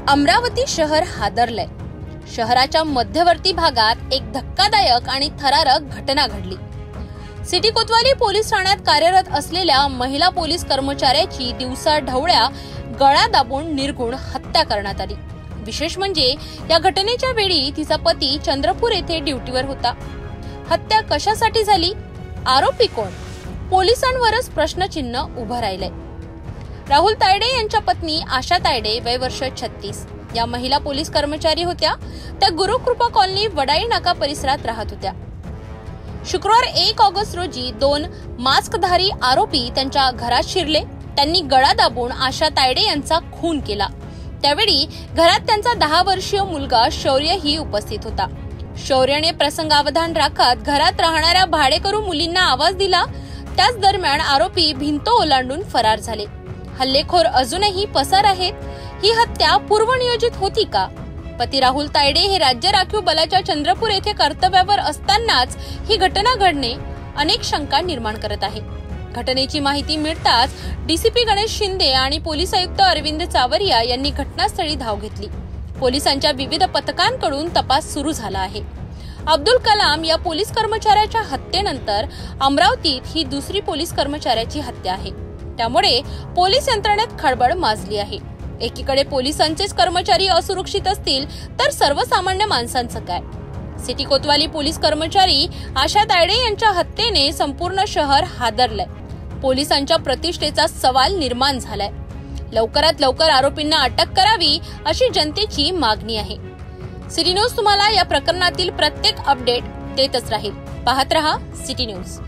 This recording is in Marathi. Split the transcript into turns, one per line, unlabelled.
अमरावती शहर हादरलंय। शहराच्या मध्यवर्ती भागात एक धक्कादायक आणि थरारक घटना घडली। सिटी कोतवाली पोलीस ठाण्यात कार्यरत असलेल्या महिला पोलीस कर्मचाऱ्याची दिवसा ढवळ्या गळा दाबून निर्घृण हत्या करण्यात आली। विशेष म्हणजे या घटनेच्या वेळी तिचा पती चंद्रपूर येथे ड्युटीवर होता। हत्या कशासाठी झाली, आरोपी कोण, पोलिसांवरच प्रश्नचिन्ह उभं राहिलंय। राहुल तायडे यांच्या पत्नी आशा तायडे वय वर्ष 36 या महिला पोलीस कर्मचारी होत्या। त्या गुरुकृपा कॉलनी वडाई नाका परिसरात राहत होत्या। शुक्रवार 1 ऑगस्ट रोजी 2 मास्कधारी आरोपी त्यांच्या घरात शिरले। त्यांनी गळा दाबून आशा तायडे यांचा खून केला। त्यावेळी घरात त्यांचा 10 वर्षीय मुलगा शौर्य ही उपस्थित होता। शौर्याने प्रसंगावधान राखत घरात राहणाऱ्या भाडेकरू मुलींना आवाज दिला। त्याच दरम्यान आरोपी भिंत ओलांडून फरार झाले। हल्लेखोर अजूनही पसार आहेत। ही हत्या पूर्वनियोजित होती का? पती राहुल तायडे हे राज्य राखीव बलाच्या चंद्रपूर येथे कर्तव्यावर असतानाच ही घटना घडणे अनेक शंका निर्माण करत आहे। घटनेची माहिती मिळताच डीसीपी गणेश शिंदे आणि पोलीस आयुक्त अरविंद चावरिया यांनी घटनास्थळी धाव घेतली। पोलिसांच्या विविध पथकांकडून तपास सुरू झाला आहे। अब्दुल कलाम या पोलीस कर्मचाऱ्याच्या हत्येनंतर अमरावतीत ही दुसरी पोलीस कर्मचाऱ्याची हत्या आहे। त्यामुळे पोलीस यंत्रणेत खळबळ माजली आहे। एकीकडे पोलिसांचेच कर्मचारी असुरक्षित असतील तर सर्वसामान्य माणसांचं काय? सिटी कोतवाली पोलीस कर्मचारी आशा तायडे यांच्या हत्येने संपूर्ण शहर हादरलंय। पोलिसांच्या प्रतिष्ठेचा सवाल निर्माण झालाय। लवकरात लवकर आरोपींना अटक करावी अशी जनतेची मागणी आहे। सिटी न्यूज तुम्हाला या प्रकरणातील प्रत्येक अपडेट देतच राहील। पाहत रहा सिटी न्यूज।